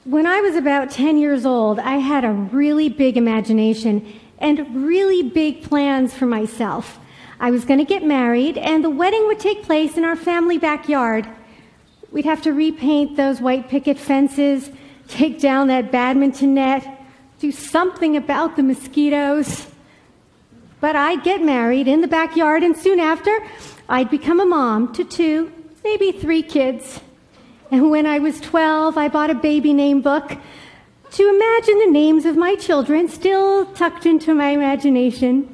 When I was about 10 years old, I had a really big imagination and really big plans for myself. I was going to get married, and the wedding would take place in our family backyard. We'd have to repaint those white picket fences, take down that badminton net, do something about the mosquitoes. But I'd get married in the backyard, and soon after, I'd become a mom to 2, maybe 3 kids. And when I was 12, I bought a baby name book to imagine the names of my children, still tucked into my imagination.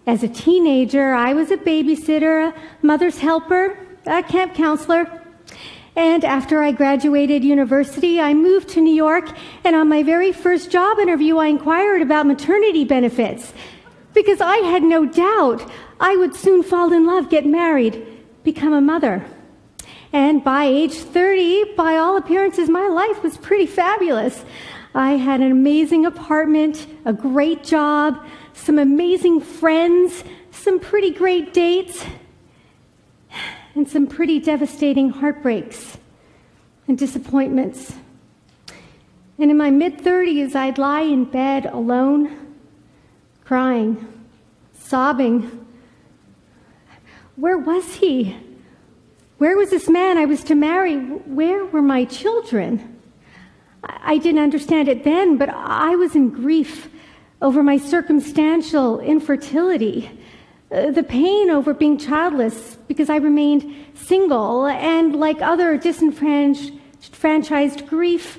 As a teenager, I was a babysitter, a mother's helper, a camp counselor. And after I graduated university, I moved to New York, and on my very first job interview, I inquired about maternity benefits, because I had no doubt I would soon fall in love, get married, become a mother. And by age 30, by all appearances, my life was pretty fabulous. I had an amazing apartment, a great job, some amazing friends, some pretty great dates, and some pretty devastating heartbreaks and disappointments. And in my mid-30s, I'd lie in bed alone, crying, sobbing. Where was he? Where was this man I was to marry? Where were my children? I didn't understand it then, but I was in grief over my circumstantial infertility, the pain over being childless because I remained single, and like other disenfranchised grief,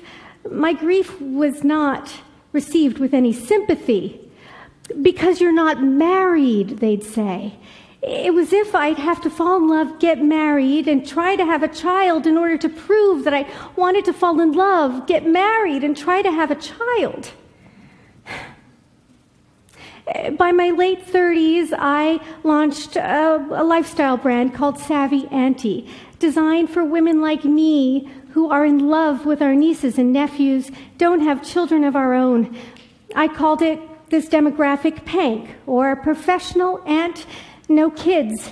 my grief was not received with any sympathy. Because you're not married, they'd say. It was if I'd have to fall in love, get married, and try to have a child in order to prove that I wanted to fall in love, get married, and try to have a child. By my late 30s, I launched a lifestyle brand called Savvy Auntie, designed for women like me who are in love with our nieces and nephews, don't have children of our own. I called it this demographic PANK, or professional aunt, no kids.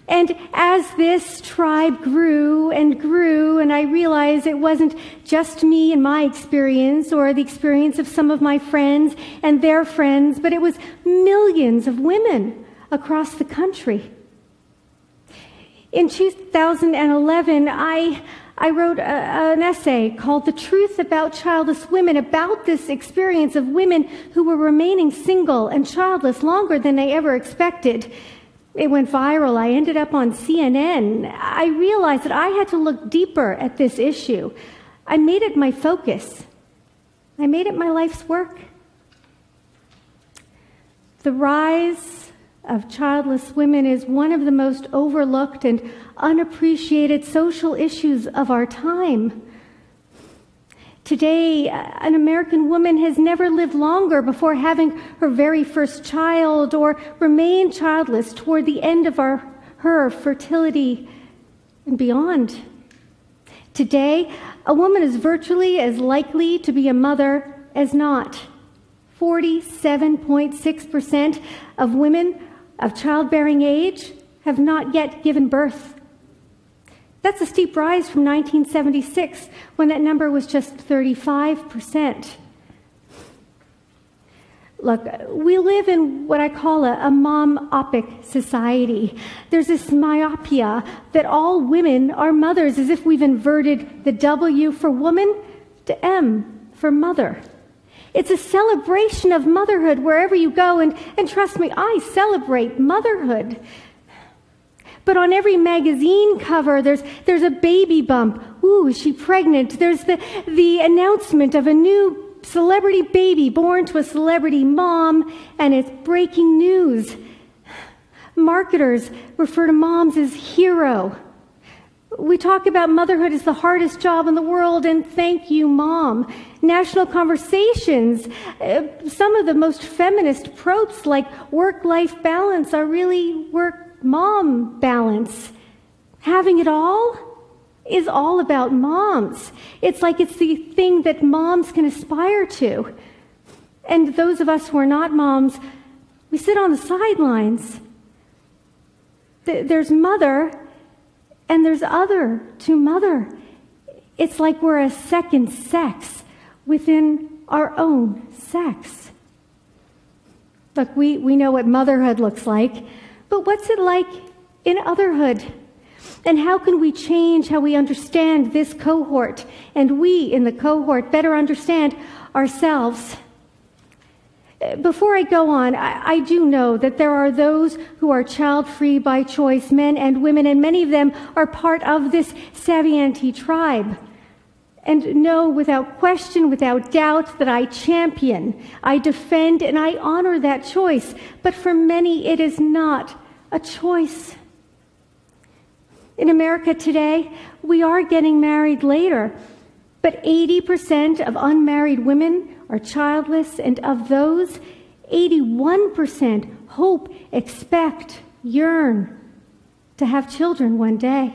And as this tribe grew, and I realized it wasn't just me and my experience or the experience of some of my friends and their friends, but it was millions of women across the country. In 2011, I wrote an essay called The Truth About Childless Women, about this experience of women who were remaining single and childless longer than they ever expected. It went viral. I ended up on CNN. I realized that I had to look deeper at this issue. I made it my focus. I made it my life's work. The rise of childless women is one of the most overlooked and unappreciated social issues of our time. Today, an American woman has never lived longer before having her very first child or remained childless toward the end of her fertility and beyond. Today, a woman is virtually as likely to be a mother as not. 47.6% of women of childbearing age have not yet given birth. That's a steep rise from 1976, when that number was just 35%. Look, we live in what I call a mom-opic society. There's this myopia that all women are mothers, as if we've inverted the W for woman to M for mother. It's a celebration of motherhood wherever you go, and trust me, I celebrate motherhood. But on every magazine cover, there's a baby bump. Ooh, is she pregnant? There's the announcement of a new celebrity baby born to a celebrity mom, and it's breaking news. Marketers refer to moms as hero. We talk about motherhood as the hardest job in the world, and thank you, Mom. National conversations, some of the most feminist tropes like work-life balance are really work-mom balance. Having it all is all about moms. It's like it's the thing that moms can aspire to. And those of us who are not moms, we sit on the sidelines. There's mother, and there's other to mother. It's like we're a second sex within our own sex. Look, we know what motherhood looks like, but what's it like in otherhood? And how can we change how we understand this cohort, and we in the cohort better understand ourselves? Before I go on, I do know that there are those who are child-free by choice, men and women, and many of them are part of this Savianti tribe. And know without question, without doubt, that I champion, I defend, and I honor that choice. But for many, it is not a choice. In America today, we are getting married later, but 80% of unmarried women are childless, and of those, 81% hope, expect, yearn to have children one day.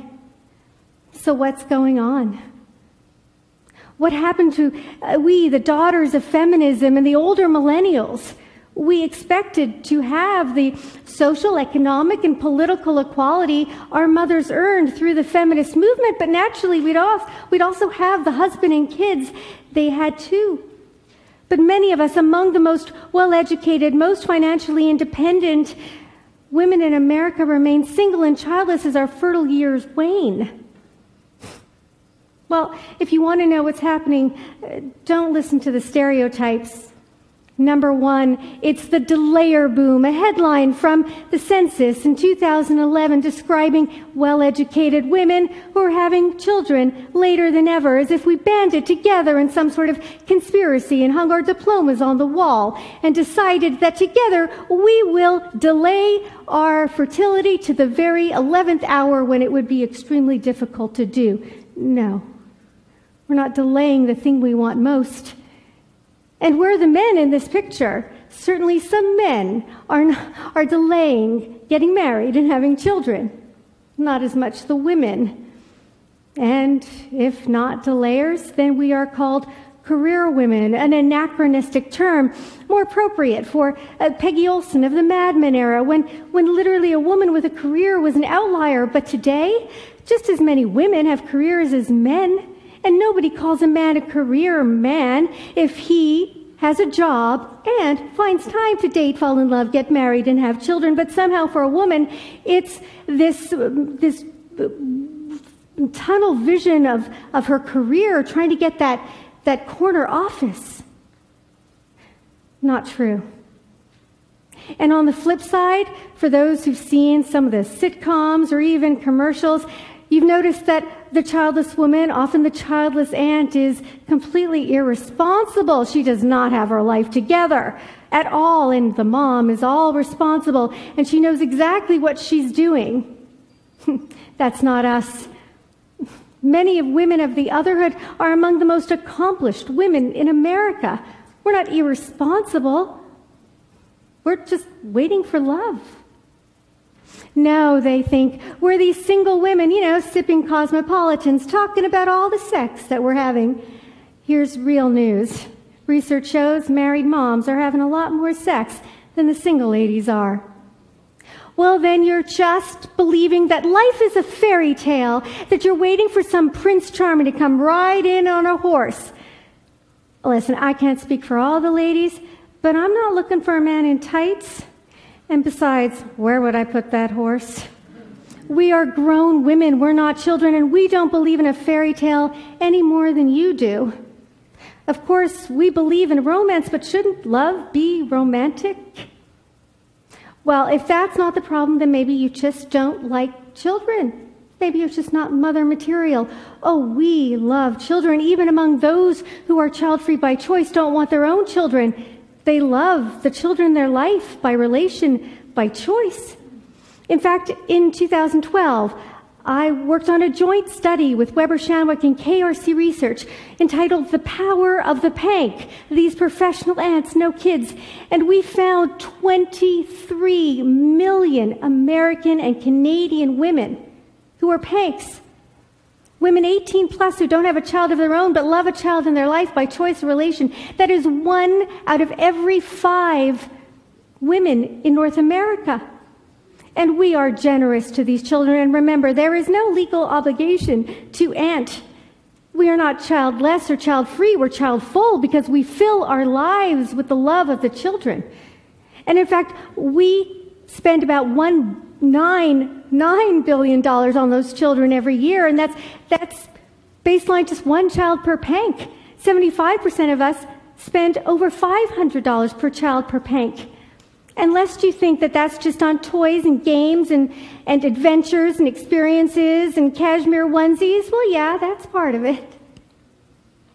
So what's going on? What happened to we, the daughters of feminism and the older millennials? We expected to have the social, economic, and political equality our mothers earned through the feminist movement, but naturally we'd also have the husband and kids they had too. But many of us, among the most well-educated, most financially independent women in America, remain single and childless as our fertile years wane. Well, if you want to know what's happening, don't listen to the stereotypes. Number one, it's the delayer boom, a headline from the census in 2011 describing well-educated women who are having children later than ever, as if we banded together in some sort of conspiracy and hung our diplomas on the wall and decided that together we will delay our fertility to the very 11th hour when it would be extremely difficult to do. No, we're not delaying the thing we want most. And where are the men in this picture? Certainly some men are delaying getting married and having children. Not as much the women. And if not delayers, then we are called career women, an anachronistic term, more appropriate for Peggy Olson of the Mad Men era, when literally a woman with a career was an outlier. But today, just as many women have careers as men. And nobody calls a man a career man if he has a job and finds time to date, fall in love, get married, and have children. But somehow for a woman, it's this tunnel vision of her career, trying to get that corner office. Not true. And on the flip side, for those who've seen some of the sitcoms or even commercials, you've noticed that the childless woman, often the childless aunt, is completely irresponsible. She does not have her life together at all, and the mom is all responsible, and she knows exactly what she's doing. That's not us. Many of women of the Otherhood are among the most accomplished women in America. We're not irresponsible. We're just waiting for love. No, they think we're these single women, sipping cosmopolitans, talking about all the sex that we're having. Here's real news. Research shows married moms are having a lot more sex than the single ladies are. Well, then you're just believing that life is a fairy tale, that you're waiting for some Prince Charming to come ride in on a horse. Listen, I can't speak for all the ladies, but I'm not looking for a man in tights. And besides, where would I put that horse? We are grown women, we're not children, and we don't believe in a fairy tale any more than you do. Of course, we believe in romance, but shouldn't love be romantic? Well, if that's not the problem, then maybe you just don't like children. Maybe you're just not mother material. Oh, we love children. Even among those who are child-free by choice don't want their own children. They love the children in their life by relation, by choice. In fact, in 2012, I worked on a joint study with Weber Shandwick and KRC Research entitled The Power of the Pank, These Professional Aunts, No Kids. And we found 23 million American and Canadian women who are panks. Women 18 plus who don't have a child of their own but love a child in their life by choice or relation. That is 1 out of every 5 women in North America. And we are generous to these children. And remember, there is no legal obligation to aunt. We are not childless or child-free, we're child-full because we fill our lives with the love of the children. And in fact, we spend about $9 billion on those children every year, and that's baseline just one child per pank. 75% of us spend over $500 per child per pank. And lest you think that that's just on toys and games and adventures and experiences and cashmere onesies, well, yeah, that's part of it.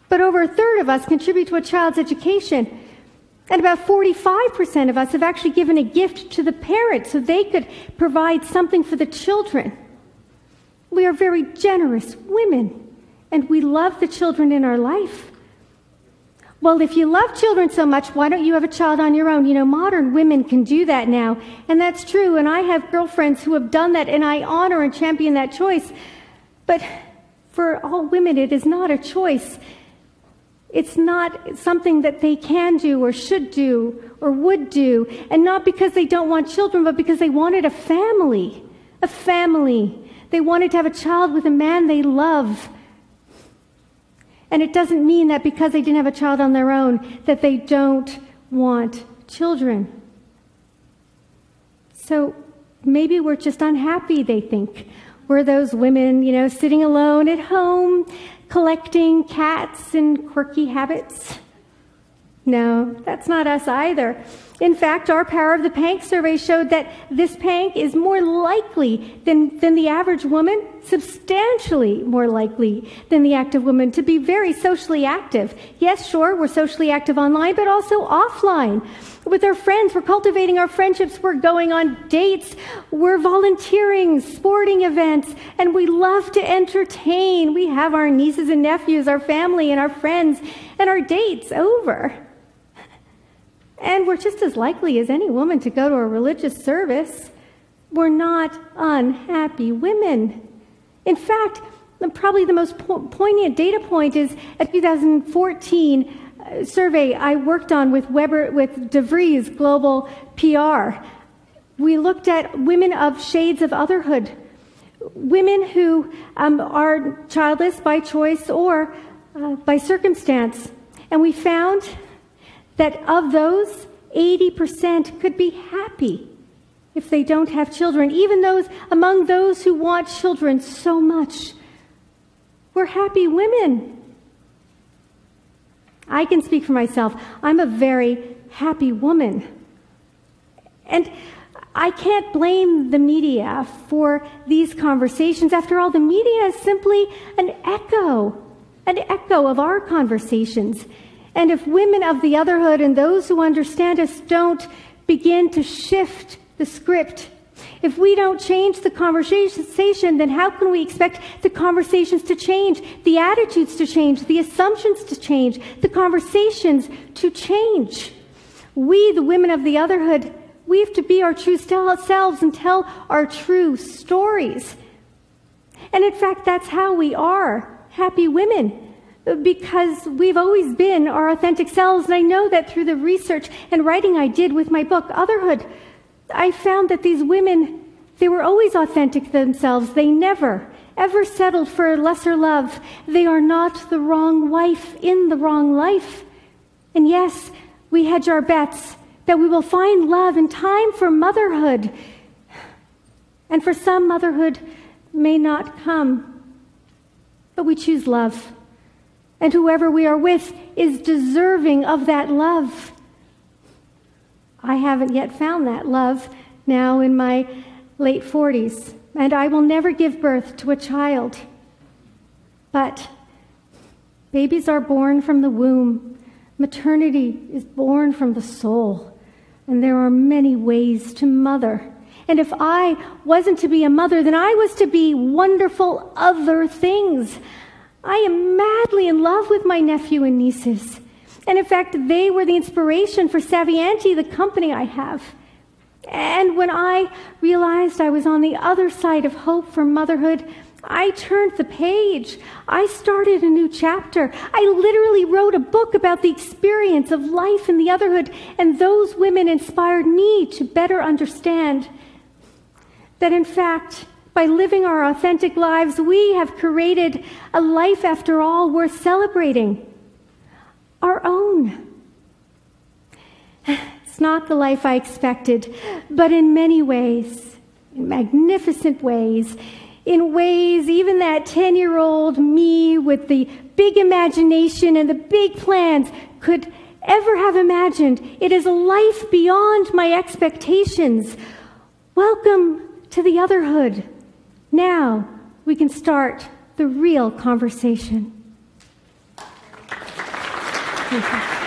But over a third of us contribute to a child's education. And about 45% of us have actually given a gift to the parents so they could provide something for the children. We are very generous women, and we love the children in our life. Well, if you love children so much, why don't you have a child on your own? You know, modern women can do that now, and that's true, and I have girlfriends who have done that, and I honor and champion that choice. But for all women, it is not a choice. It's not something that they can do or should do or would do, and not because they don't want children, but because they wanted a family. A family. They wanted to have a child with a man they love. And it doesn't mean that because they didn't have a child on their own that they don't want children. So maybe we're just unhappy, they think. We're those women, you know, sitting alone at home, collecting cats and quirky habits. No, that's not us either. In fact, our Power of the Pank survey showed that this pank is more likely than the average woman, substantially more likely than the active woman, to be very socially active. Yes, sure, we're socially active online, but also offline. With our friends, we're cultivating our friendships, we're going on dates, we're volunteering, sporting events, and we love to entertain. We have our nieces and nephews, our family and our friends, and our dates over. And we're just as likely as any woman to go to a religious service. We're not unhappy women. In fact, probably the most poignant data point is a 2014 survey I worked on with DeVries Global PR. We looked at women of shades of otherhood, women who are childless by choice or by circumstance. And we found that of those, 80% could be happy if they don't have children. Even among those who want children so much, we're happy women. I can speak for myself. I'm a very happy woman. And I can't blame the media for these conversations. After all, the media is simply an echo of our conversations. And if women of the Otherhood and those who understand us don't begin to shift the script, if we don't change the conversation, then how can we expect the conversations to change, the attitudes to change, the assumptions to change, the conversations to change? We, the women of the Otherhood, we have to be our true selves and tell our true stories. And in fact, that's how we are happy women, because we've always been our authentic selves. And I know that through the research and writing I did with my book, Otherhood, I found that these women, they were always authentic to themselves. They never, ever settled for lesser love. They are not the wrong wife in the wrong life. And yes, we hedge our bets that we will find love in time for motherhood. And for some, motherhood may not come. But we choose love. And whoever we are with is deserving of that love. I haven't yet found that love now in my late 40s, and I will never give birth to a child. But babies are born from the womb. Maternity is born from the soul, and there are many ways to mother. And if I wasn't to be a mother, then I was to be wonderful other things. I am madly in love with my nephew and nieces. And in fact, they were the inspiration for Savvy Auntie, the company I have. And when I realized I was on the other side of hope for motherhood, I turned the page. I started a new chapter. I literally wrote a book about the experience of life in the Otherhood, and those women inspired me to better understand that, in fact, By living our authentic lives, we have created a life, after all, worth celebrating. Our own. It's not the life I expected, but in many ways, in magnificent ways, in ways even that 10-year-old me with the big imagination and the big plans could ever have imagined. It is a life beyond my expectations. Welcome to the Otherhood. Now we can start the real conversation. Thank you.